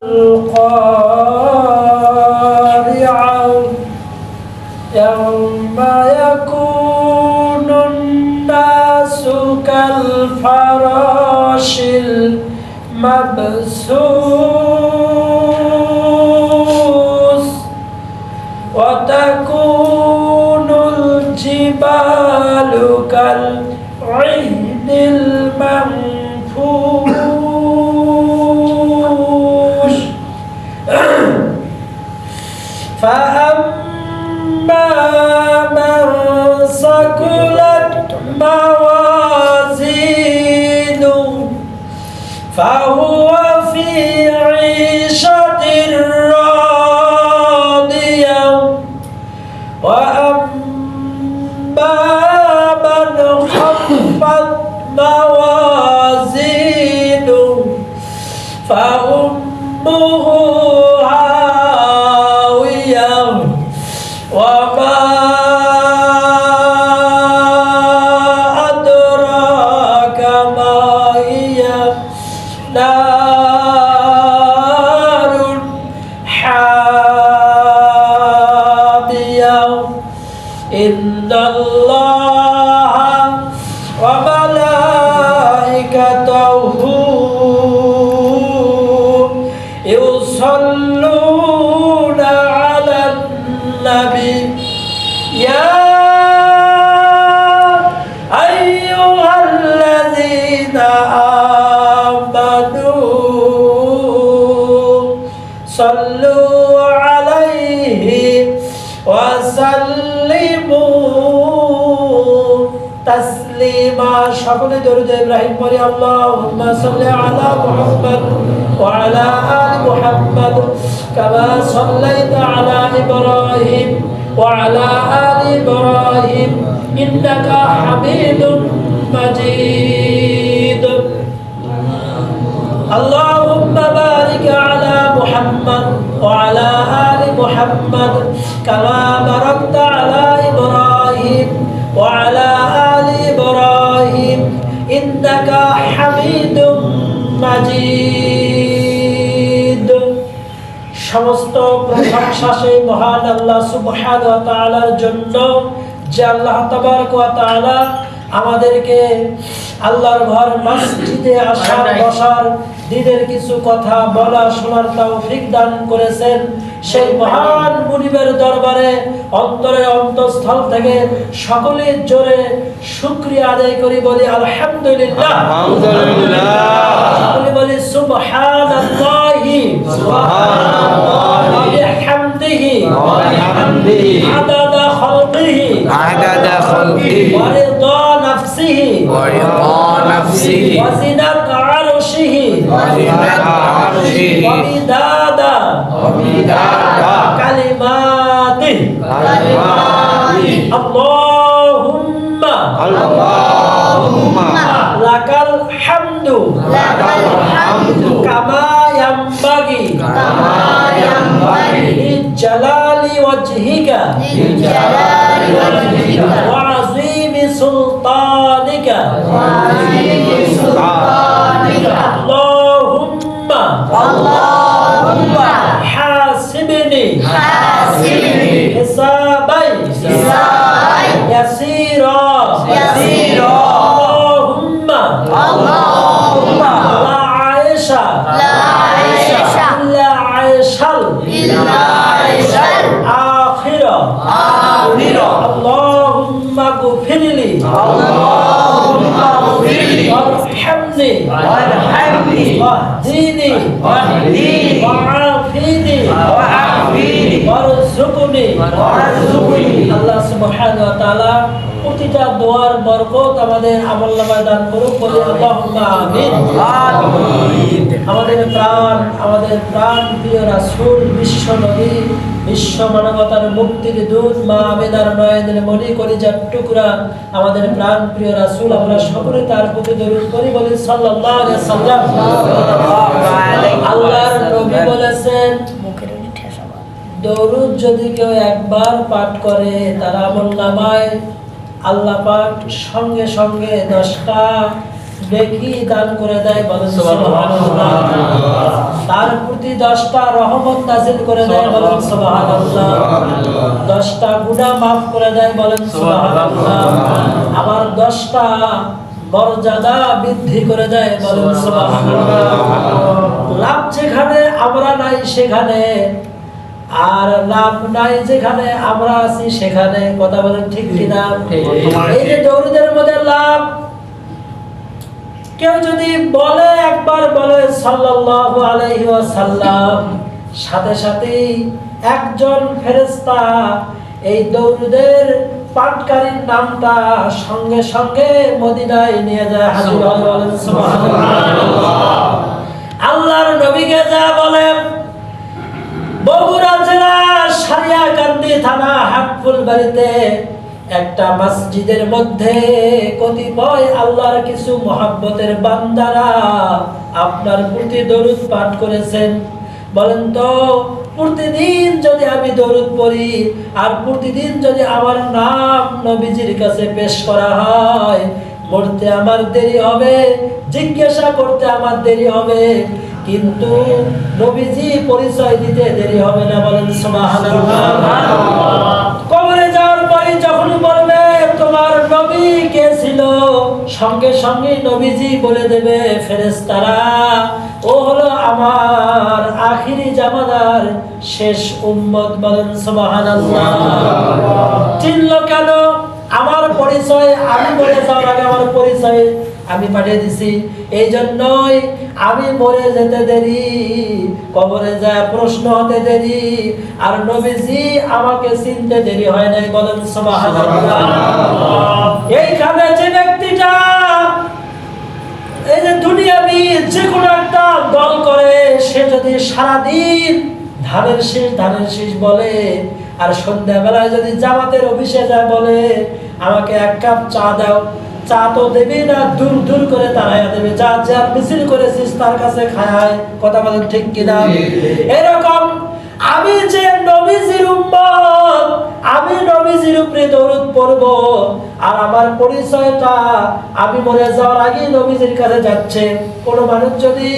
القارعة يوم يكون الناس كالفراش المبثوث وتكون الجبال كالعهن المنفوش فأما من ثقلت موازينه فهو في عيشة راضية وأما من خفت موازينه فأمه هاوية وما أدراك ما هي نار حامية إن الله وملائكته يصلون على النبي يا أيها الذين آمنوا صلوا عليه وسلموا تسليما شكر درود إبراهيم পড়ি اللهم صل على محمد وعلى آل محمد كما صليت على إبراهيم وعلى آل إبراهيم إنك حميد مجيد اللهم بارك على محمد وعلى آل محمد كما باركت على إبراهيم وعلى آل إبراهيم إنك حميد مجيد সমস্ত প্রশংসা সেই মহান আল্লাহ সুবহানাহু ওয়া তাআলার জন্য যে আল্লাহ তাবারক ওয়া তাআলা আমাদেরকে আল্লাহর ঘর মসজিদে আসার বসার দিনের কিছু কথা বলা শোনার তৌফিক দান করেছেন সেই মহান মুনিবের দরবারে অন্তরের অন্তঃস্থল থেকে সকলে জোরে শুকরিয়া আদায় করি বলি আলহামদুলিল্লাহ সকলে বলি সুবহানাল্লাহি ওয়া বিহামদিহি আদাদা খালকিহি ওয়া রিদা নাফসিহি ওয়া জিনাত আরশিহি ওয়া মিদাদা কালিমাতিহি আল্লাহুম্মা লাকাল হামদু কামা ইয়ানবাগি লিজালালি ওয়াজহিকা ওয়া আযীমি সুলতানিকা আল্লাহুম্মা হাসিবনি হিসাবাই ইয়াসীরা আল্লাহুম্মা লা আয়েশা ইল্লা আয়েশাল আখিরা আল্লাহুম্মা গফিরলি وارحمني واهدني وعافني وارزقني আল্লাহ সুবহানাহু ওয়া তাআলা প্রতিটা দোয়ার বরকত আমাদের আমলনামায় দান করুন বলি আল্লাহুম্মা আমিন আমাদের প্রাণ প্রিয় রাসূল বিশ্ব নবী বিশ্ব মানবতার মুক্তির দূত মা আমেনার নয়নের মনি কলিজার টুকরা আমাদের প্রাণ প্রিয় রাসূল আমরা সকলে তার প্রতি দরুদ করি বলি সাল্লাল্লাহু আলাইহি সাল্লাম আল্লাহর নবী বলেছেন দরুদ যদি কেউ একবার পাঠ করে তার আমলনামায় আল্লাহ পাক সঙ্গে সঙ্গে 10টা নেকি দান করে দেয়, বলেন সুবহানাল্লাহ। তার প্রতি 10টা রহমত নাযিল করে দেয়, বলেন সুবহানাল্লাহ। 10টা গুনাহ মাফ করে দেয়, বলেন সুবহানাল্লাহ। আবার 10টা মর্যাদা বৃদ্ধি করে দেয়, বলেন সুবহানাল্লাহ। লাভ যেখানে আমরা নাই সেখানে, আর লাভ নাই যেখানে আমরা আছি সেখানে, কথা বলেন ঠিক কিনা? এই যে দৌড়দের মধ্যে লাভ, কেউ যদি বলে, একবার বলে সাল্লাল্লাহু আলাইহি ওয়াসাল্লাম, সাথে সাথে একজন ফেরেশতা এই দৌড়দের পাঠকারীর নামটা সঙ্গে সঙ্গে মদিনায় নিয়ে যায়, হাজির হয়, বলেন সুবহানাল্লাহ। আল্লাহর নবীকে যা বলেন, বগুড়া জেলা সারিয়াকান্দি থানা হাটফুলবাড়িতে একটা মসজিদের মধ্যে কতিপয় আল্লাহর কিছু মহব্বতের বান্দারা আপনার প্রতি দরুদ পাঠ করেছেন। বলেন তো, প্রতিদিন যদি আমি দরুদ পড়ি আর প্রতিদিন যদি আমার নাম নবীজির কাছে পেশ করা হয়, মরতে আমার দেরি হবে, জিজ্ঞাসা করতে আমার দেরি হবে, কিন্তু নবীজি পরিচয় দিতে দেরি হবে না, বলেন সুবহানাল্লাহ। কবরে যাওয়ার পরে যখন বলবে তোমার নবী কে ছিল, সঙ্গে সঙ্গে নবীজি বলে দেবে, ফেরেশতারা, ও হলো আমার আখিরি জামানার শেষ উম্মত, বলেন সুবহানাল্লাহ। চিনল কেন? আমার পরিচয় আমি বলে যাওয়ার আগে আমার পরিচয় আমি পাঠিয়ে দিছি, এই জন্যই আমি মরে যেতে দেরি, কবরে যায় প্রশ্ন হতে দেরি, আর নবীজি আমাকে চিনতে দেরি হয় নাই, বলেন সুবহানাল্লাহ। এইখানে যে ব্যক্তিটা এই যে দুনিয়াবি যে কোনো একটা দল করে, সে যদি সারাদিন ধানের শীষ বলে, আর সন্ধ্যাবেলায় যদি জামাতের অফিসে যায় বলে আমাকে এক কাপ চা দাও, চা তো দেবে না, দূর দূর করে তাড়াইয়া দেবে, যা যা মিছিল করেছিস তার কাছে খায়, কথা বলেন ঠিক কিনা? এরকম আমি যে নবীজির উম্মত, আমি নবীজির উপরে দরুদ পড়ব, আর আমার পরিচয়টা আমি মরে যাওয়ার আগে নবীজির কাছে যাচ্ছে। কোন মানুষ যদি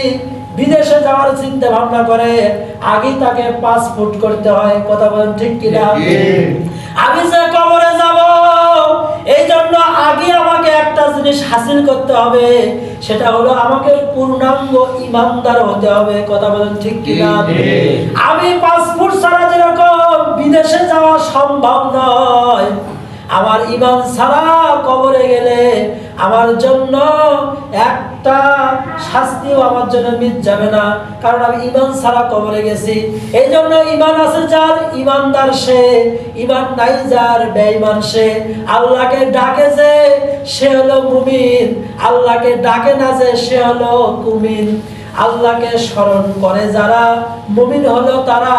বিদেশে যাওয়ার চিন্তা ভাবনা করে, আগে তাকে পাসপোর্ট করতে হয়, কথা বলেন ঠিক কিনা? আমি যে কবরে যাব, এই জন্য আগে আমাকে একটা জিনিস হাসিল করতে হবে, সেটা হলো আমাকে পূর্ণাঙ্গ ইমানদার হতে হবে, কথা বলেন ঠিক কিনা? আমি পাসপোর্ট ছাড়া যেরকম বিদেশে যাওয়া সম্ভব নয়, আমার ঈমান ছাড়া কবরে গেলে আমার জন্য একটা শাস্তিও আমার জন্য মিট যাবে না, কারণ আমি ঈমান ছাড়া কবরে গেছি। এই জন্য ঈমান আছে যার ঈমানদার সে, ঈমান নাই যার বেঈমান সে। আল্লাহকে ডাকে যে সে হলো মুমিন, আল্লাহকে ডাকে না যে সে হলো কুমিন। আল্লাহকে স্মরণ করে যারা মুমিন হলো তারা,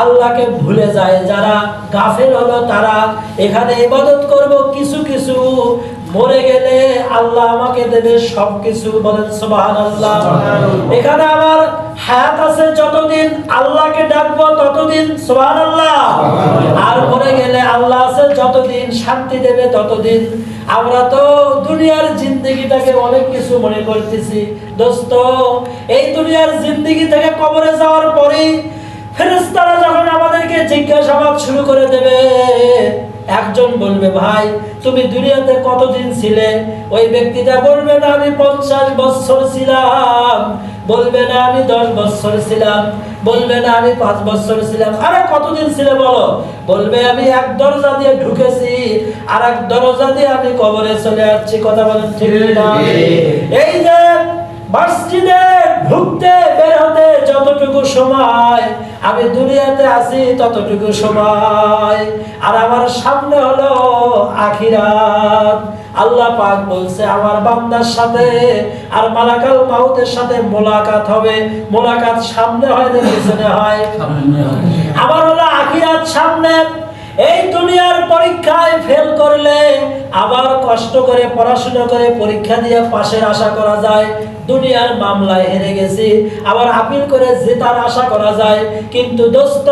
আল্লাহকে ভুলে যায় যারা গাফেল হলো তারা। এখানে ইবাদত করব কিছু কিছু, মরে গেলে আল্লাহ আমাকে দেবে সবকিছু, বলেন সুবহানাল্লাহ। এখানে আমার হায়াত আছে যতদিন আল্লাহকে ডাকবো ততদিন, সুবহানাল্লাহ। আর মরে গেলে আল্লাহ আছে যতদিন, শান্তি দেবে ততদিন। আমরা তো দুনিয়ার জিন্দেগিটাকে অনেক কিছু মনে করতেছি দোস্ত। এই দুনিয়ার জিন্দেগি থেকে কবরে যাওয়ার পরে ফেরেশতারা যখন আমাদেরকে জিজ্ঞাসাবাদ শুরু করে দেবে, একজন বলবে ভাই তুমি দুনিয়াতে কতদিন ছিলে? ওই ব্যক্তিটা বলবে না আমি 50 বছর ছিলাম, বলবে না আমি 10 বছর ছিলাম, বলবে না আমি 5 বছর ছিলাম। আরে কতদিন ছিলে বলো? বলবে আমি এক দরজা দিয়ে ঢুকেছি আর এক দরজা দিয়ে আমি কবরে চলে যাচ্ছি, কথা বলেন ঠিক না? এই যে মসজিদে ঢুকতে বের হতে যতটুকু সময় আমি দুনিয়াতে আছি ততটুকু সময়, আর আমার সামনে হলো আখিরাত। আল্লাহ পাক বলছে আমার বান্দার সাথে আর মালাকাল মাউতের সাথে মোলাকাত হবে। মোলাকাত সামনে হয় না পিছনে হয়? আমার হলো আখিরাত সামনে। এই দুনিয়ার পরীক্ষায় ফেল করলে আবার কষ্ট করে পড়াশোনা করে পরীক্ষা দিয়ে পাশের আশা করা যায়। দুনিয়ার মামলায় হেরে গেছি, আবার আপিল করে জেতার আশা করা যায়। কিন্তু দোস্ত,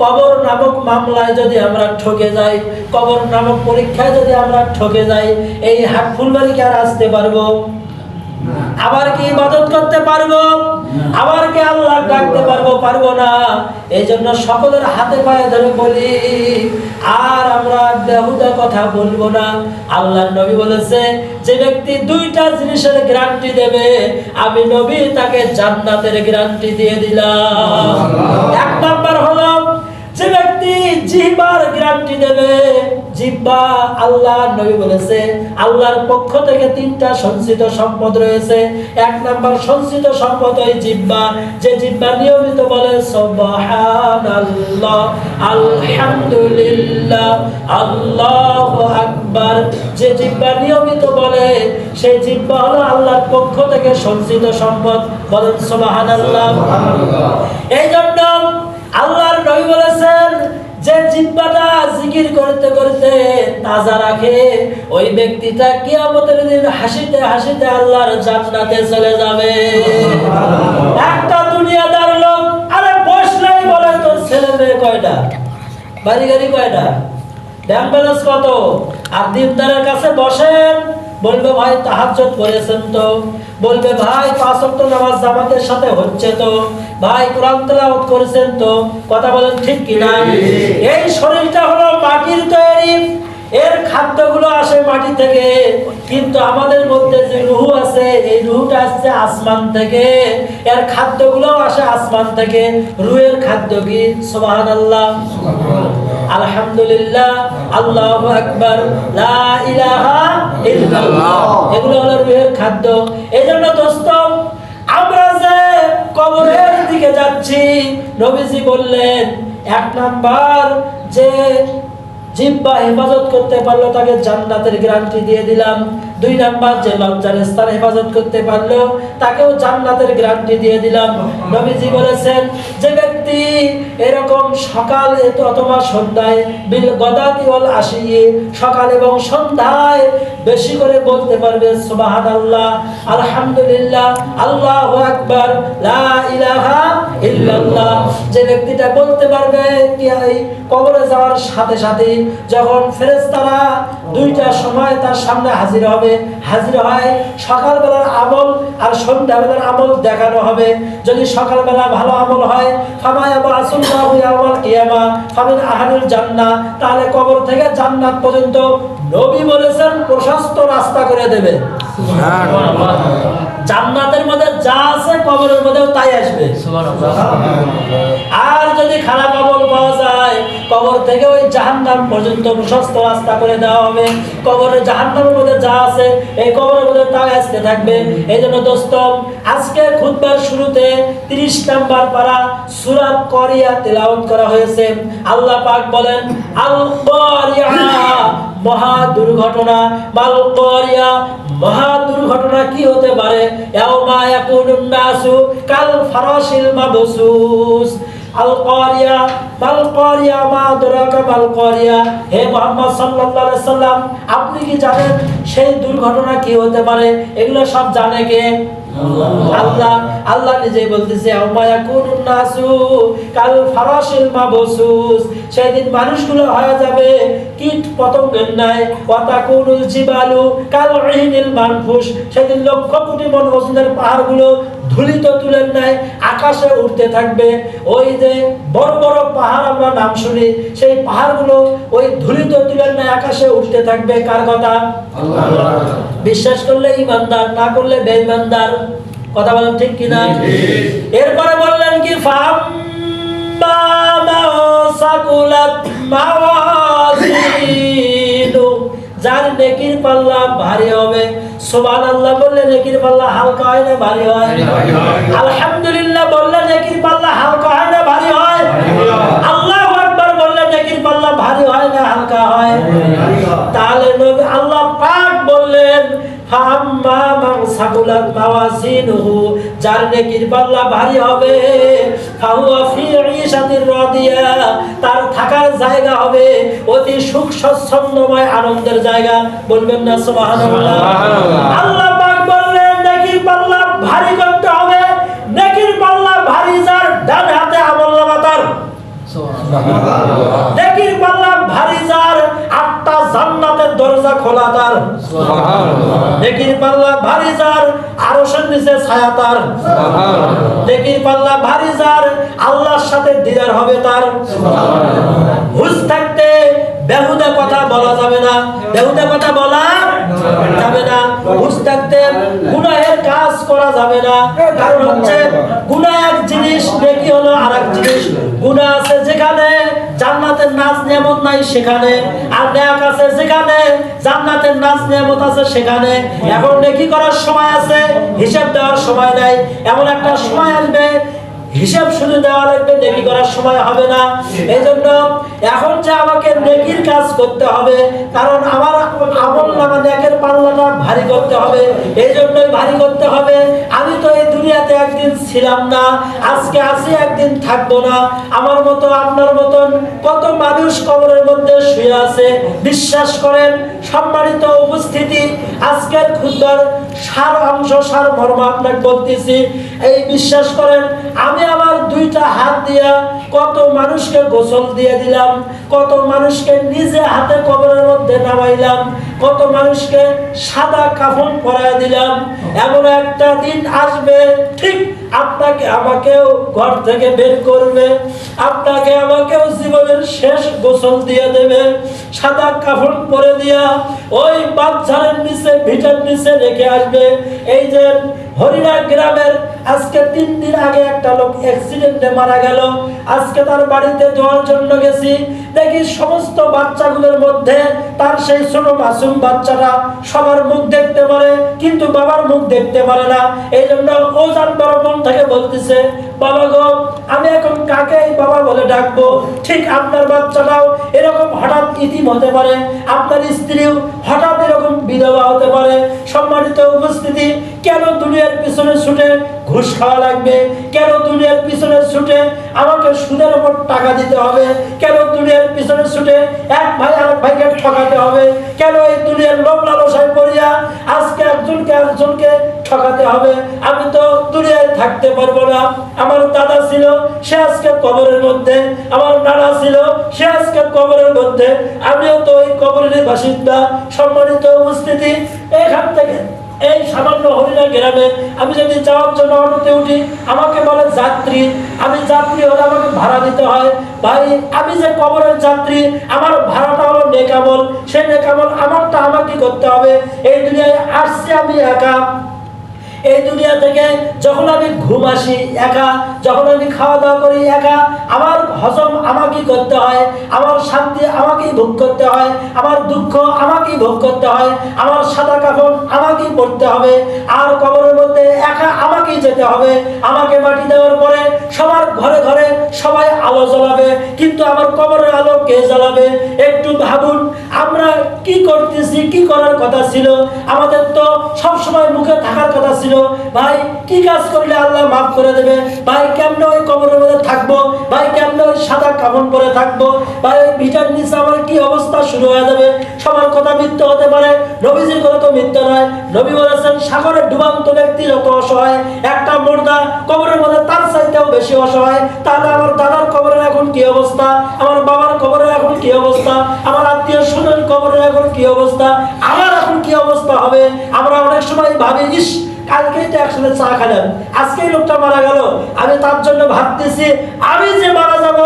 কবর নামক মামলায় যদি আমরা ঠকে যাই, কবর নামক পরীক্ষায় যদি আমরা ঠকে যাই, এই হাটফুলবাড়ি কি আর আসতে পারবো? আবার কি ইবাদত করতে পারবো, আবার কি আল্লাহ ডাকতে পারবো, পারবো না। এই জন্য সকলের হাতে পায়ে ধরে বলি, আর আমরা বেহুদা কথা বলবো না। আল্লাহর নবী বলেছে, যে ব্যক্তি দুইটা জিনিসের গ্যারান্টি দেবে, আমি নবী তাকে জান্নাতের গ্যারান্টি দিয়ে দিলাম। এক নাম্বার হলো, যে ব্যক্তি জিহ্বার গ্যারান্টি দেবে। জিহ্বা, আল্লাহ নবী বলেছে, আল্লাহর পক্ষ থেকে তিনটা সঞ্চিত সম্পদ রয়েছে। এক নাম্বার সঞ্চিত সম্পদ ওই জিহ্বা, যে জিহ্বা নিয়মিত বলে সুবহানাল্লাহ, আলহামদুলিল্লাহ, আল্লাহু আকবার। যে জিহ্বা নিয়মিত বলে, সেই জিহ্বা হলো আল্লাহর পক্ষ থেকে সঞ্চিত সম্পদ। বলেন সুবহানাল্লাহ। এই জন্য আল্লাহর নবী বলেছেন, যে জিহ্বাটা জিকির করতে করতে তাজা রাখে, ওই ব্যক্তিটা কিয়ামতের দিন হাসিতে হাসিতে আল্লাহর জান্নাতে চলে যাবে। একটা দুনিয়াদার লোক, আরে বসলেই বলে তোর ছেলে মেয়ে কয়টা, বাড়ি গাড়ি কয়টা, ব্যাংক ব্যালেন্স কত। আর দিনদারের কাছে বসেন, বলবে ভাই তাহাজ্জুদ করেছেন তো, বলবে ভাই 5 ওয়াক্ত নামাজ জামাতের সাথে হচ্ছে তো, ভাই কোরআন তেলাওয়াত করেছেন তো। কথা বলেন ঠিক কি না? এই শরীরটা হলো মাটির তৈরি, এর খাদ্যগুলো আসে মাটি থেকে, কিন্তু আমাদের মধ্যে যে রূহ আছে, এই রূহটা আসছে আসমান থেকে, এর খাদ্যগুলো আসে আসমান থেকে। রূহের খাদ্য কি? সুবহানাল্লাহ, আলহামদুলিল্লাহ, আল্লাহু আকবার, লা ইলাহা ইল্লাল্লাহ। এগুলো হলো রূহের খাদ্য। এজন্য দোস্ত, আমরা যে কবরের দিকে যাচ্ছি, নবীজি বললেন, এক নাম্বার যে জিহ্বা হেফাজত করতে পারলো তাকে জান্নাতের গ্যারান্টি দিয়ে দিলাম। 2 নাম্বার যে লজ্জার স্থান হেফাজত করতে পারলো তাকেও জান্নাতের গ্যারান্টি দিয়ে দিলাম। নবীজি বলেছেন, যে ব্যক্তি এরকম সকাল অথবা সন্ধ্যায় বিল গদাতি ওয়াল আশি, সকাল এবং সন্ধ্যায় বেশি করে বলতে পারবে সুবহানাল্লাহ, আলহামদুলিল্লাহ, আল্লাহু আকবার, লা ইলাহা ইল্লাল্লাহ। যে ব্যক্তিটা বলতে পারবে, কি কবরে যাওয়ার সাথে সাথে যখন ফেরেশতারা 2টার সময় তার সামনে হাজির হবে, হাজির হয়, সকালবেলার আমল আর সন্ধ্যাবেলার আমল দেখানো হবে। যদি সকালবেলা ভালো আমল হয়, ফামায়াবাসুল্লাহু ইয়াওমাল কিয়ামা ফামিন আহলিল জান্নাহ, তাহলে কবর থেকে জান্নাত পর্যন্ত নবী বলেছেন প্রশস্ত রাস্তা করে দেবে। সুবহানাল্লাহ। জান্নাতের মধ্যে যা আছে কবরের মধ্যেও তাই আসবে। সুবহানাল্লাহ। আর যদি খারাপ আমল পাওয়া যায়, কবর থেকে ওই জাহান্নাম পর্যন্ত প্রশস্ত রাস্তা করে দেওয়া হবে। কবরের জাহান্নামের মধ্যে যা আছে এই কবরের মধ্যে তাই আসতে থাকবে। এই জন্য দোস্ত, আজকে খুতবার শুরুতে 30 নাম্বার পারা সূরা করিয়া তেলাওয়াত করা হয়েছে। আল্লাহ পাক বলেন, আল করিয়া, মহা দুর্ঘটনা। মাল করিয়া, মহা দুর্ঘটনা কি হতে পারে? ইয়াউমা ইয়াকুনুন নাসু কাল ফারাশিল মাবসুস। আল করিয়া, মাল করিয়া, মা আদরাকা মাল করিয়া। হে মুহাম্মদ সাল্লাল্লাহু আলাইহি সাল্লাম, আপনি কি জানেন সেই দুর্ঘটনা কি হতে পারে? এগুলো সব জানে কে? আল্লাহ। আল্লাহ নিজেই বলতেছে, ইয়াউমা ইয়াকুনুন নাসু কাল ফারাশিল মাবসুস। সেদিন মানুষগুলো হয়ে যাবে কীট পতঙ্গের ন্যায়। ওয়া তাকুনুল জিবালু কাল ইহিনিল মানফুস। সেদিন লক্ষ কোটি মন ওজনের পাহাড়গুলো ধুলিত তুলের ন্যায় আকাশে উঠতে থাকবে। ওই যে বড় বড় পাহাড় আমরা নাম শুনি, সেই পাহাড়গুলো ওই ধুলিত তুলের ন্যায় আকাশে উঠতে থাকবে। কার কথা? আল্লাহ। বিশ্বাস করলে ঈমানদার, না করলে বেঈমানদার। কথা বলেন ঠিক কিনা? এরপরে বললেন কি, ফাম্মা সাকুলাত মাওয়াজিনু, যার নেকির পাল্লা ভারী হবে। সুবহানাল্লাহ বললে নেকির পাল্লা হালকা হয় না ভারী হয়? আলহামদুলিল্লাহ বললে নেকির পাল্লা হালকা হয় না ভারী হয়? আল্লাহু আকবার বললে নেকির পাল্লা ভারী হয় না হালকা হয়? তাহলে নবী আল্লাহ পাক বললেন, ফাম্মা মান সাকুলাত মাওয়াজিনুহু, যার নেকির পাল্লা ভারী হবে, ফাহুয়া ফি ঈশাতির রাদিয়া, তার থাকার জায়গা হবে অতি সুখ স্বচ্ছন্দময় আনন্দের জায়গা। বলবেন না সুবহানাল্লাহ? আল্লাহ পাক বললেন নেকির পাল্লা ভারী করতে হবে। নেকির পাল্লা ভারী যার ডান হাতে আমলনামা তার। সুবহানাল্লাহ। নেকির পাল্লা ভারী যার 8টা জান্নাতের দরজা খোলা তার। সুবহানাল্লাহ। নেকির পাল্লা ভারী যার আরো আরশের নিচে ছায়া তার, নেকির পাল্লা ভারী যার, আল্লাহর সাথে দিদার হবে তার। হুঁশ থাকতে বেহুদা কথা বলা যাবে না, বেহুদা কথা বলা যাবে না। হুঁশ থাকতে গুনাহের কাজ করা যাবে না, কারণ হচ্ছে গুনাহ এক জিনিস, নেকি হলো আরেক জিনিস। গুনাহ আছে যেখানে জান্নাতের নাজ নিয়ামত নাই সেখানে, আর নেক আছে যেখানে জান্নাতের নাজ নিয়ামত আছে সেখানে। এখন নেকি করার সময় আছে, হিসাব দেওয়ার সময় নাই। এমন একটা সময় আসবে হিসাব শুধু দেওয়া লাগবে, নেকি করার সময় হবে না। এই জন্য এখন যে আমাকে নেকির কাজ করতে হবে, কারণ আমার আমল নামা নেকের পাল্লাটা ভারী করতে হবে। এই জন্যই ভারী করতে হবে। আমি তো এই দুনিয়াতে একদিন ছিলাম না, আজকে আছি, একদিন থাকবো না। আমার মতো আপনার মতন কত মানুষ কবরের মধ্যে শুয়ে আছে। বিশ্বাস করেন সম্মানিত উপস্থিতি, আজকের খুতবার সার অংশ, সার মর্ম আপনাকে বলতেছি। এই বিশ্বাস করেন আমি আমার দুইটা হাত দিয়া কত মানুষকে গোসল দিয়ে দিলাম, কত মানুষকে নিজে হাতে কবরের মধ্যে নামাইলাম, কত মানুষকে সাদা কাফন পরায় দিলাম। এমন একটা দিন আসবে, ঠিক আপনাকে আমাকেও ঘর থেকে বের করবে, আপনাকে আমাকেও জীবনের শেষ গোসল দিয়ে দেবে, সাদা কাফন পরে দিয়া ওই বাচ্চার নিচে, ভিটার নিচে রেখে আসবে। এই যে হরিণা গ্রামের আজকে 3 দিন আগে একটা লোক অ্যাক্সিডেন্টে মারা গেল। আজকে তার বাড়িতে যাওয়ার জন্য গেছি, দেখি সমস্ত বাচ্চাগুলোর মধ্যে তার সেই ছোট মাসুম বাচ্চাটা সবার মুখ দেখতে পারে, কিন্তু বাবার মুখ দেখতে পারে না। এই জন্য ও যার বড় মন থেকে বলতেছে, বাবা গো, আমি এখন কাকে বাবা বলে ডাকবো? ঠিক আপনার বাচ্চাটাও এরকম হঠাৎ ইতিম হতে পারে, আপনার স্ত্রীও হঠাৎ এরকম বিধবা হতে পারে। সম্মানিত উপস্থিতি, কেন দুনিয়ার পিছনে ছুটে ঘুষ খাওয়া লাগবে? কেন দুনিয়ার পিছনে ছুটে আমাকে সুদের উপর টাকা দিতে হবে? কেন দুনিয়ার পিছনে ছুটে এক ভাই আরেক ভাইকে ঠকাতে হবে? কেন এই দুনিয়ার লোভ লালসায় পড়িয়া আজকে একজনকে ঠকাতে হবে? আমি তো দুনিয়ায় থাকতে পারবো না। আমার দাদা ছিল, সে আজকে কবরের মধ্যে। আমার নানা ছিল, সে আজকে কবরের মধ্যে। আমিও তো ওই কবরের বাসিন্দা। সম্মানিত উপস্থিতি, এখান থেকে এই সামান্য হরিণা গ্রামে আমি যদি যাওয়ার জন্য অটোতে উঠি, আমাকে বলে যাত্রী। আমি যাত্রী হলে আমাকে ভাড়া দিতে হয়। ভাই, আমি যে কবরের যাত্রী, আমার ভাড়াটা হলো নেকামল। সেই নেকামল আমারটা আমাকে করতে হবে। এই দুনিয়ায় আসছি আমি একা। এই দুনিয়া থেকে যখন আমি ঘুম আসি একা, যখন আমি খাওয়া দাওয়া করি একা, আমার হজম আমাকেই করতে হয়, আমার শান্তি আমাকেই ভোগ করতে হয়, আমার দুঃখ আমাকেই ভোগ করতে হয়, আমার সাদা কাফন আমাকেই পড়তে হবে। আর কবরের মধ্যে একা আমাকেই যেতে হবে। আমাকে মাটি দেওয়ার পরে সবার ঘরে ঘরে সবাই আলো জ্বালাবে, কিন্তু আমার কবরের আলো কে জ্বালাবে? একটু ভাবুন, আমরা কি করতেছি, কি করার কথা ছিল? আমাদের তো সবসময় মুখে থাকার কথা ছিল, ভাই কি কাজ করলে আল্লাহ মাফ করে দেবে, ভাই কেমনে ওই কবরের মধ্যে থাকবো, ভাই কেমনে ওই সাদা কাফন পরে থাকবো, ভাই ওই ভিটার নিচে আমার কি অবস্থা শুরু হয়ে যাবে। সবার কথা মিথ্যা হতে পারে, নবীজির কথা তো মিথ্যা নয়। নবী বলেছেন, সাগরে ডুবান্ত ব্যক্তি যত অসহায়, একটা মুর্দা কবরের মধ্যে তার চাইতেও বেশি অসহায়। তাহলে আমার দাদার কবরের এখন কি অবস্থা, আমার বাবার কবরের এখন কি অবস্থা, আমার আত্মীয় স্বজনের কবরের এখন কি অবস্থা, আমার এখন কি অবস্থা হবে? আমরা অনেক সময় ভাবি, ইস কালকেই তো একসাথে চা খেলাম, আজকেই লোকটা মারা গেল, আমি তার জন্য ভাবতেছি আমি যে মারা যাব,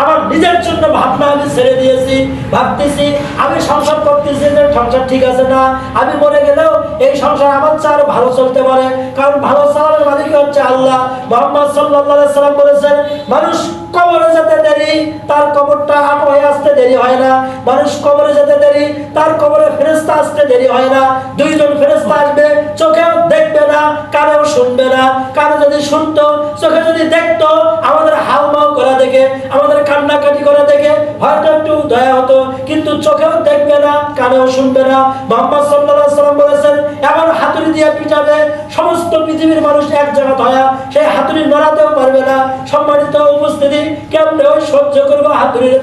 আমার নিজের জন্য ভাবনা আমি ছেড়ে দিয়েছি। ভাবতেছি আমি সংসার করতেছি, যে সংসার ঠিক আছে না, আমি মরে গেলেও এই সংসার আমার চেয়ে আরো ভালো চলতে পারে, কারণ ভালো চালানোর মালিক হচ্ছে আল্লাহ। মুহাম্মদ সাল্লাল্লাহু আলাইহি সাল্লাম বলেছেন, মানুষ কবরে যেতে দেরি, তার কবরটা আট হয়ে আসতে দেরি হয় না। মানুষ কবরে যেতে দেরি, তার কবরে ফেরেশতা আসতে দেরি হয় না। দুইজন ফেরেশতা আসবে, চোখেও দেখবে না, কানেও শুনবে না। কানে যদি শুনতো, চোখে যদি দেখতো, আমাদের হাউমাউ করা দেখে, আমাদের কান্নাকাটি করা দেখে হয়তো একটু দয়া হতো, কিন্তু চোখেও দেখবে না, কানেও শুনবে না। মুহাম্মদ সাল্লাল্লাহু আলাইহি সাল্লাম বলেছেন, এমন হাতুড়ি দিয়ে পিটাবে, সমস্ত পৃথিবীর মানুষ এক জায়গা ধয়া, সেই হাতুড়ি নড়াতেও পারবে না। সম্মানিত উপস্থিতি, কেমনে ওই সহ্য করবো হাতুড়ির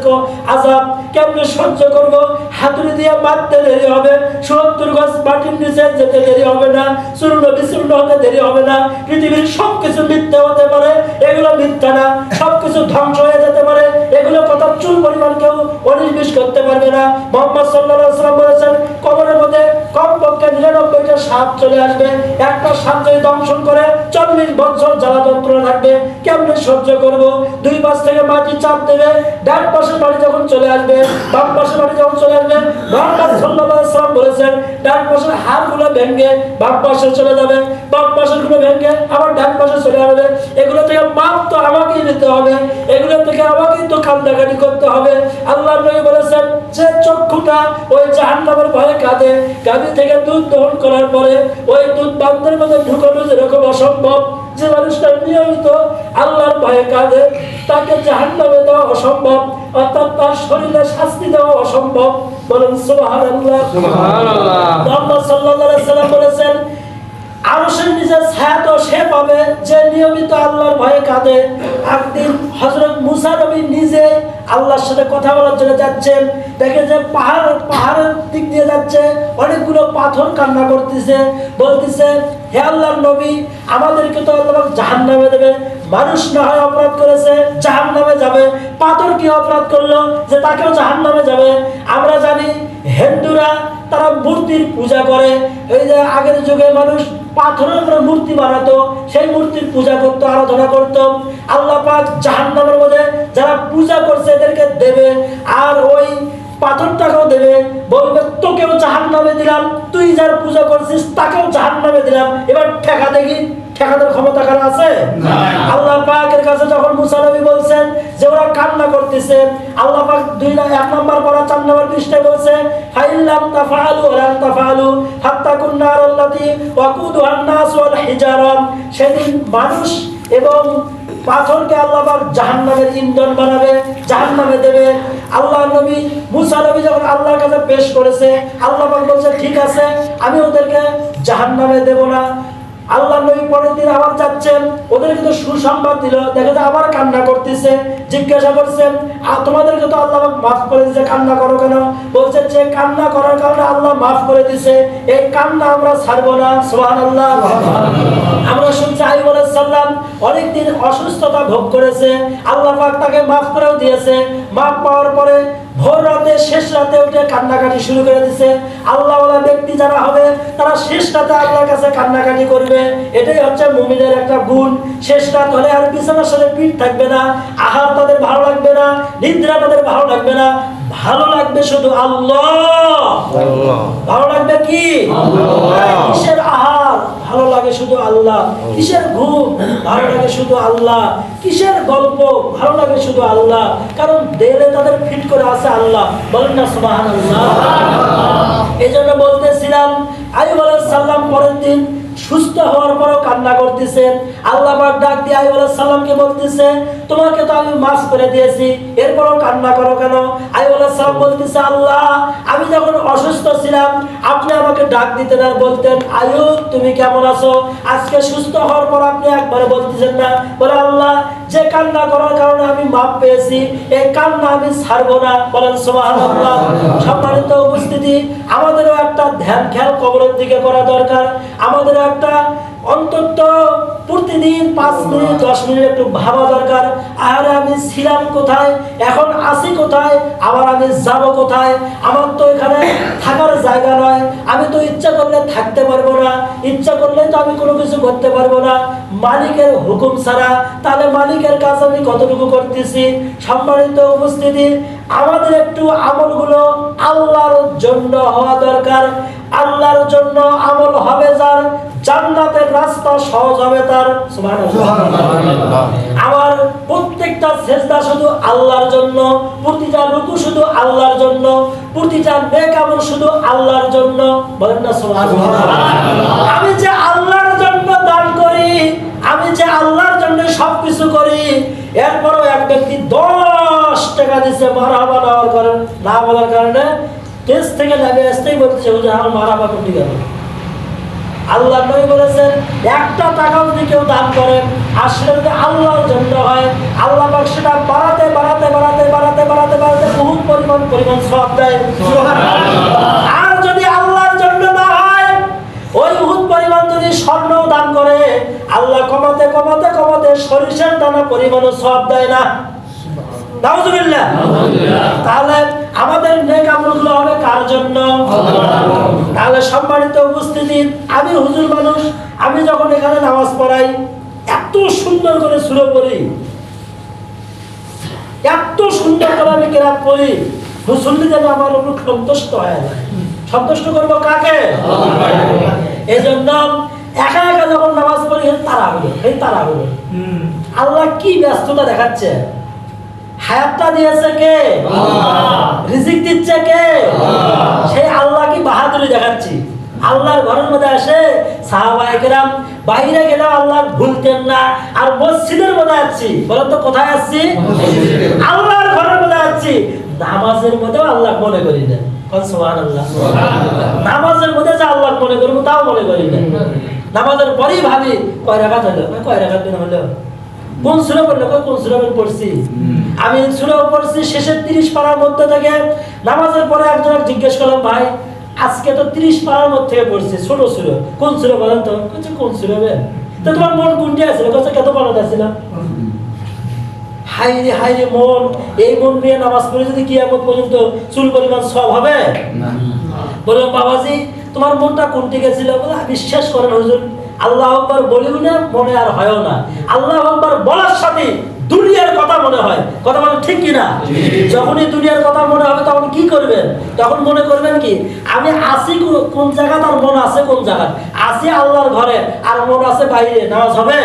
আযাব, কেমনে সহ্য করবো? হাতুড়ি দিয়ে মারতে দেরি হবে, ৭০ গজ মাটির নিচে যেতে দেরি হবে না, চূর্ণ বিচূর্ণ হতে দেরি হবে না। পৃথিবীর সবকিছু মিথ্যা হতে পারে, এগুলো মিথ্যা না। সবকিছু ধ্বংস হয়ে যেতে পারে, এগুলো কথা চুল পরিমাণ কেউ অনির্বিষ করতে পারবে না। মুহাম্মদ সাল্লাল্লাহু আলাইহি ওয়াসাল্লাম বলেছেন, কবরের মধ্যে কমপক্ষে 99টা সাপ চলে আসবে, একটা সাপ যদি দংশন করে 40 বছর জ্বালা যন্ত্রণা থাকবে, কেমনে সহ্য করব? দুই পাশ থেকে মাটি চাপ দেবে, ডান পাশের বাড়ি যখন চলে আসবে, বাম পাশের বাড়ি যখন চলে আসবে, মুহাম্মদ সাল্লাল্লাহু আলাইহি ওয়াসাল্লাম বলেছেন ডান পাশের হাড়গুলো ভেঙে বাম পাশে চলে যাবে, বাম পাশের গুলো ভেঙে আবার ডান পাশে চলে যাবে। এগুলো থেকে মাপ তো আমাকেই নিতে হবে, এগুলো থেকে আমাকেই তো কান্দাকাটি করতে হবে। আল্লাহ নবী বলেছেন যে চক্ষুটা ওই জাহান্নামের ভয়ে কাঁদে, গাভী থেকে দুধ দহন করার পরে ওই দুধ বান্দার মধ্যে ঢুকানো যেরকম অসম্ভব, যে মানুষটা নিয়মিত আল্লাহর ভয়ে কাঁদে তাকে জাহান্নামে দেওয়া অসম্ভব, অর্থাৎ তার শরীরে শাস্তি দেওয়া অসম্ভব। বলেন সুবহানাল্লাহ। মুহাম্মদ সাল্লাল্লাহু আলাইহি ওয়াসাল্লাম বলেছেন আরশের নিচে ছায়া তো সে পাবে যে নিয়মিত আল্লাহর ভয়ে কাঁদে। একদিন হযরত মুসা নবী নিজে আল্লাহর সাথে কথা বলার জন্য যাচ্ছেন, দেখে যে পাহাড়ের দিক দিয়ে যাচ্ছে, অনেকগুলো পাথর কান্না করতেছে, বলতেছে হে আল্লাহর নবী, আমাদেরকে তো আল্লাহ জাহান্নামে দেবে, মানুষ না হয় অপরাধ করেছে জাহান্নামে যাবে, পাথর কি অপরাধ করলো যে তাকেও জাহান্নামে যাবে? আমরা জানি হিন্দুরা তারা মূর্তির পূজা করে, এই যে আগের যুগে মানুষ পাথরের উপরে মূর্তি বানাতো, সেই মূর্তির পূজা করতো, আরাধনা করতো। আল্লাহ পাক জাহান্নামের মধ্যে যারা পূজা করছে এদেরকে দেবে, আর ওই পাথরটাকেও দেবে, বলবে তোকেও জাহান্নামে দিলাম, তুই যার পূজা করছিস তাকেও জাহান্নামে দিলাম, এবার ঠেকা দেখি। ঠেকানোর ক্ষমতা কারো আছে? আল্লাহ পাকের কাছে যখন মুসা নবী বলছেন যে ওরা কান্না করতেছে, আল্লাহ পাক 1 নম্বর পারা 4 নম্বর পৃষ্ঠায় বলছে ফাইল্লাম তাফআলু ওয়া তাফআলু হাত্তা কুন্নার আল্লাতী ওয়াকুদুহান নাস ওয়াল হিজারা। সেদিন মানুষ এবং পাথরকে আল্লাহ পাক জাহান্নামের ইন্ধন বানাবে, জাহান্নামে দেবে। আল্লাহ নবী মুসা নবী যখন আল্লাহর কাছে পেশ করেছে, আল্লাহ পাক বলছে ঠিক আছে, আমি ওদেরকে জাহান্নামে দেব না। আল্লাহ নবী পরের দিন আবার যাচ্ছেন, ওদেরকে তো সুসংবাদ দিল, দেখে যে আবার কান্না করতেছে, জিজ্ঞাসা করছেন তোমাদেরকে তো আল্লাহ মাফ করে দিয়েছে, কান্না করো কেন? বলছে যে কান্না করার কারণে আল্লাহ মাফ করে দিয়েছে, এই কান্না আমরা ছাড়বো না। সুবহানাল্লাহ। আমরা শুনছি আইয়ুব আলাইহিস সালাম অনেকদিন অসুস্থতা ভোগ করেছে, আল্লাহ পাক তাকে মাফ করেও দিয়েছে। মাফ পাওয়ার পরে ভোর রাতে শেষ রাতে উঠে কান্নাকাটি শুরু করে দিয়েছে। আল্লাহওয়ালা ব্যক্তি যারা হবে তারা শেষ রাতে আল্লাহর কাছে কান্নাকাটি করবে, এটাই হচ্ছে মুমিনের একটা গুণ। শেষ রাত হলে আর বিছানার সাথে পিঠ থাকবে না, আহার তাদের ভালো লাগবে না, নিদ্রা তাদের ভালো লাগবে না, ভালো লাগবে শুধু আল্লাহ। ভালো লাগবে কি? কিসের আহার? ভালো লাগে শুধু আল্লাহ। কিসের ঘুম? ভালো লাগে শুধু আল্লাহ। কিসের গল্প? ভালো লাগে শুধু আল্লাহ, কারণ দেলে তাদের ফিট করে আছে আল্লাহ। বলেন না সুবহানাল্লাহ। এই জন্য বলতেছিলাম আইয়ুব আলাইহিস সালাম পরের দিন সুস্থ হওয়ার পরও কান্না করতেছেন। আল্লাহ পাক ডাক দিয়ে আইয়ুব আলাইহিস সালামকে বলতেছে তোমাকে তো আমি মাফ করে দিয়েছি, এরপরও কান্না করো কেন? আইয়ুব আলাইহিস সালাম বলতেছে আল্লাহ, আমি যখন অসুস্থ ছিলাম আপনি আমাকে ডাক দিতেন আর বলতেন আইয়ুব তুমি কেমন আছো? আজকে সুস্থ হওয়ার পর আপনি একবারে বলতেছেন না। বলে আল্লাহ, যে কান্না করার কারণে আমি মাফ পেয়েছি, এই কান্না আমি ছাড়বো না। বলেন সুবহানাল্লাহ। সম্মানিত উপস্থিতি, আমাদেরও একটা ধ্যান খেয়াল কবরের দিকে করা দরকার। আমাদেরও একটা অন্তত প্রতিদিন 5 মিনিট 10 মিনিট একটু ভাবা দরকার, আরে আমি ছিলাম কোথায়, এখন আছি কোথায়, আবার আমি যাব কোথায়? আমার তো এখানে থাকার জায়গা নয়, আমি তো ইচ্ছা করলে থাকতে পারবো না, ইচ্ছা করলে তো আমি কোনো কিছু করতে পারবো না মালিকের হুকুম ছাড়া। তাহলে মালিকের কাজ আমি কতটুকু করতেছি? সম্মানিত উপস্থিতি, আমাদের একটু আমলগুলো আল্লাহর জন্য হওয়া দরকার। আল্লাহর জন্য আমল হবে যার, জান্নাতের রাস্তা সহজ হবে তার। সুবহানাল্লাহ। আমার প্রত্যেকটা সিজদা শুধু আল্লাহর জন্য, প্রতিটা রুকু শুধু আল্লাহর জন্য, প্রতিটা নেক আমল শুধু আল্লাহর জন্য। বলেন না সুবহানাল্লাহ। আমি যে আল্লাহর জন্য দান করি, আমি যে আল্লাহর জন্য সবকিছু করি, এরপরও এক ব্যক্তি 10 টাকা দিচ্ছে মারহাবা না বলার কারণে দেশ থেকে যাবে আসতেই বলতেছে হুজুর আমার মারহাবা করতে গেল। আল্লাহ নবী বলেছেন একটা টাকাও যদি কেউ দান করে আসলে যদি আল্লাহর জন্য হয়, আল্লাহ পাক সেটা বাড়াতে বাড়াতে বাড়াতে বাড়াতে বাড়াতে বাড়াতে বহুত পরিমাণ সওয়াব দেয়। আর যদি আল্লাহর জন্য না হয়, ওই বহুত পরিমাণ যদি স্বর্ণ দান করে, আল্লাহ কমাতে কমাতে কমাতে সরিষার দানা পরিমাণ সওয়াব দেয় না। নাউজুবিল্লাহ। তাহলে আমাদের নেক আমলগুলো হবে কার জন্য? তাহলে সম্মানিত উপস্থিতি, আমি হুজুর মানুষ, আমি যখন এখানে নামাজ পড়াই এত সুন্দর করে সূরা পড়ি, এত সুন্দর করে আমি কেরাত পড়ি, মুসল্লি যেন আমার উপর সন্তুষ্ট হয়ে যায়। সন্তুষ্ট করবো কাকে? এই জন্য একা একা যখন নামাজ পড়ি তারা হলো আল্লাহ কি ব্যস্ততা দেখাচ্ছে। হায়াতটা দিয়েছে কে? রিজিক দিচ্ছে কে? সেই আল্লাহ কি বাহাদুরি দেখাচ্ছি। আল্লাহর ঘরের মধ্যে আসে সাহাবায়ে কেরাম বাইরে গেলেও আল্লাহ ভুলতেন না। আর মসজিদের মধ্যে আছি, বলেন তো কোথায় আসছি? আল্লাহর ঘরের মধ্যে আছি, নামাজের মধ্যেও আল্লাহ মনে করি না। সুবহানাল্লাহ। নামাজের মধ্যে যে আল্লাহ মনে করবো তাও মনে করি না। নামাজের পরেই ভাবি কয় রাকাত হলো, কয় রাকাত দিন হলো, কোন সূরা পড়লো, কোন সূরা পড়ছি। আমি সূরা পড়ছি শেষের 30 পারার মধ্যে থেকে। নামাজের পরে একজন জিজ্ঞেস করলাম, ভাই আজকে তো 30 পারার মধ্যে থেকে পড়ছি ছোট সূরা, কোন সূরা বলেন তো? বলছে কোন সূরা বে? তো তোমার মন কোনটি আছে? বলছে কত পারাতে ছিল। হাইরে হাইরে মন, এই মন নিয়ে নামাজ পড়ে যদি কিয়ামত পর্যন্ত চুল পরিমাণ সব হবে না। বললাম বাবাজি তোমার মনটা কোনটি গেছিল? বলে বিশ্বাস করেন হুজুর, আল্লাহ আকবার বলিও না, মনে আর হয়ও না। আল্লাহ আকবার বলার সাথে দুনিয়ার কথা মনে হয়। কথা বলেন ঠিক কিনা? যখনই দুনিয়ার কথা মনে হবে তখন কি করবেন? তখন মনে করবেন কি আমি আসি কোন জায়গা, আর মন আছে কোন জায়গা? আসি আল্লাহর ঘরে আর মন আছে বাইরে, নামাজ হবে?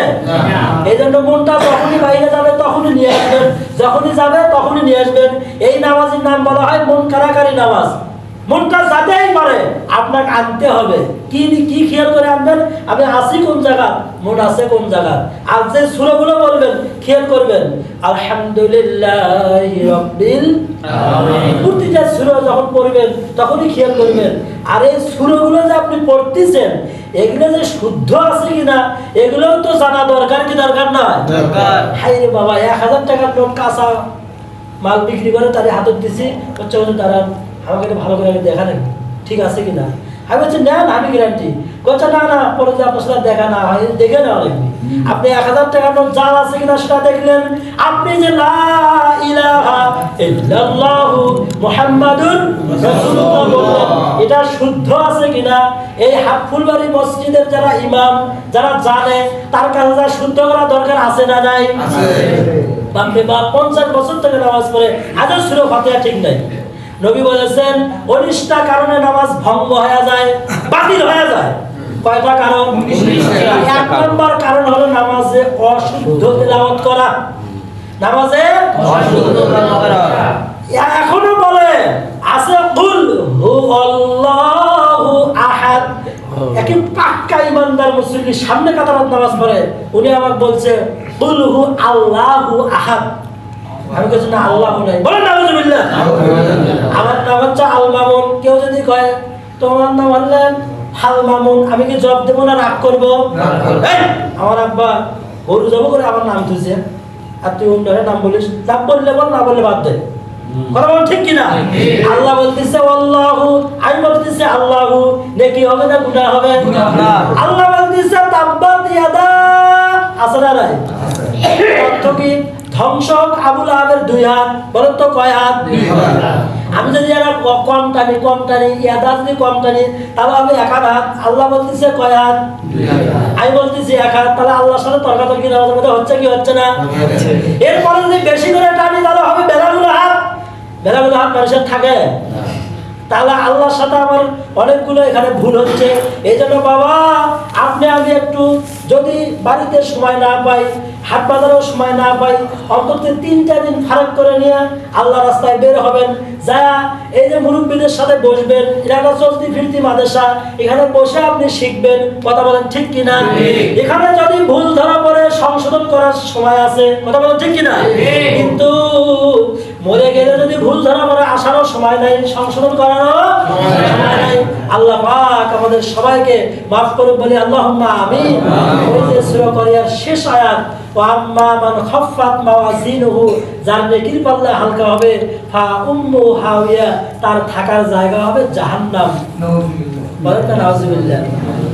এই জন্য মনটা যখনই বাইরে যাবে তখনই নিয়ে আসবেন, যখনই যাবে তখনই নিয়ে আসবেন। এই নামাজের নাম বলা হয় মন কারাকারি নামাজ। মনটা যাতেই পারে আপনাকে আনতে হবে। কি কি খেয়াল করে আনবেন? আমি আসি কোন জায়গা, মন আছে কোন জায়গা। আর যে সূরাগুলো বলবেন খেয়াল করবেন, আলহামদুলিল্লাহি রাব্বিল আলামিন। প্রতিটা সূরা যখন পড়বেন তখনই খেয়াল করবেন। আর এই সূরাগুলো যে আপনি পড়তেছেন এগুলো যে শুদ্ধ আছে কিনা এগুলোও তো জানা দরকার, কি দরকার না? দরকার। হাইরে বাবা 1000 টাকার নোট কাঁচা মাল বিক্রি করে তারে হাতত দিছি, হচ্ছে তারা আমাকে এটা ভালো করে দেখা নেই ঠিক আছে কিনা। আমি বলছি নেন, আমি গ্যারান্টি। বলছে না না, পরে যে আপনার সাথে দেখা না হয় দেখে নেওয়া লাগবে। আপনি 1000 টাকার নোট জাল আছে কিনা সেটা দেখলেন। আপনি যে লা ইলাহা ইল্লাল্লাহু মুহাম্মাদুর রাসূলুল্লাহ বললেন, এটা শুদ্ধ আছে কিনা। এই ফুলবাড়ি মসজিদের যারা ইমাম, যারা জানে, তার কাছে যা শুদ্ধ করা দরকার আছে না নাই? আছে। বাপরে বাপ 50 বছর থেকে নামাজ পড়ে আজও সূরা ফাতিহা ঠিক নাই। নবী বলেছেন 19টা কারণে নামাজ ভঙ্গ হয়ে যায়, বাতিল হয়ে যায়। কয়টা কারণ? 19টা। এক নম্বর কারণ হলো নামাজে অশুদ্ধ তেলাওয়াত করা। নামাজে অশুদ্ধ তেলাওয়াত করা। এখনো বলে আছে কুল হুয়াল্লাহু আহাদ। একই পাক্কা ইমানদার মুসলিম সামনে কাতারাত নামাজ পড়ে, উনি আমাকে বলছে কুল হু আল্লাহু আহাদ। আমি বলছি না, আল্লাহ নাই। বলেন নাউজুবিল্লাহ। আমার নাম হচ্ছে আল মামুন। কেউ যদি কয় তোমার নাম হলেন হাল মামুন, আমি কি জবাব দেবো না রাগ করবো? আমার আব্বা গরু জব করে আমার নাম তুলছে, আর তুই অন্য নাম বলিস। নাম বললে বল, না বললে বাদ দে। কথা বল ঠিক কিনা? আল্লাহ বলতেছে আল্লাহু, আমি বলতেছি আল্লাহু, নেকি হবে না গুনাহ হবে? আল্লাহ বলতেছে তাব্বাত ইয়াদা, আছে না নাই? অর্থ কি? ধ্বংসক আবু লাহাবের 2 হাত। বলেন তো কয় হাত? 2 হাত। আমি যদি এরা কম টানি ইয়াদা যদি কম টানি তাহলে আমি 1 হাত। আল্লাহ বলতেছে কয় হাত? 2 হাত। আমি বলতেছি 1 হাত। তাহলে আল্লাহর সাথে তর্কাতর্কি নামাজের মধ্যে হচ্ছে কি হচ্ছে না? এরপরে যদি বেশি করে টানি তাহলে হবে বেলাগুলো হাত। বেলাগুলো হাত মানুষের থাকে। তাহলে আল্লাহর সাথে আমার অনেকগুলো এখানে ভুল হচ্ছে। এই জন্য বাবা আপনি আমি একটু যদি বাড়িতে সময় না পাই, হাট বাজারেও সময় না পাই, অন্তত 3টা দিন ফারাক করে নিয়ে আল্লাহ রাস্তায় বের হবেন। যা এই যে মুরব্বীদের সাথে বসবেন, এলাকা চলতি ফিরতি মাদ্রাসা, এখানে বসে আপনি শিখবেন। কথা বলেন ঠিক কিনা? এখানে যদি ভুল ধরা পড়ে সংশোধন করার সময় আছে। কথা বলেন ঠিক কিনা? কিন্তু মরে গেলে যদি ভুল ধরা পড়ে আসারও সময় নাই, সংশোধন করারও সময় নাই। আল্লাহ পাক আমাদের সবাইকে মাফ করুন বলি আল্লাহুম্মা আমিন। ওই যে সূরা করিয়ার শেষ আয়াত, ওয়া আম্মা মান খাফফাত মাওয়াজিনুহু, যার নেকির পাল্লা হালকা হবে, ফা উম্মু হাওিয়া, তার থাকার জায়গা হবে জাহান্নাম। বলেন না নাউজুবিল্লাহ।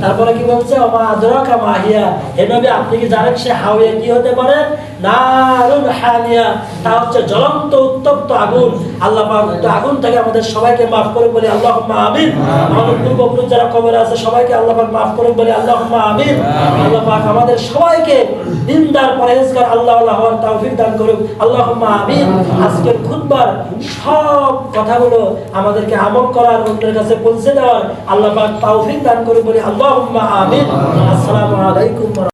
তারপরে কি বলছে? ওমা আদরাকা মা হিয়া, হে নবী আপনি কি জানেন সে হাওিয়া কি হতে পারে? নারুন হামিয়া, তা হচ্ছে জ্বলন্ত উত্তপ্ত আগুন। আল্লাহ পাক আগুন থেকে আমাদের সবাইকে মাফ করে বলি আল্লাহুম্মা আমিন। আমাদের পূর্বপুরুষ যারা কবরে আছে সবাইকে আল্লাহ পাক মাফ করে বলি আল্লাহুম্মা আমিন। আল্লাহ পাক আমাদের সবাইকে দিনদার পরহেজগার আল্লাহওয়ালা হওয়ার তৌফিক দান করুক আল্লাহুম্মা আমিন। আজকের খুতবার সব কথাগুলো আমাদেরকে আমল করার, অন্যের কাছে পৌঁছে দেওয়ার আল্লাহ পাক তৌফিক দান করুক বলি আল্লাহুম্মা আমিন। আসসালামু আলাইকুম।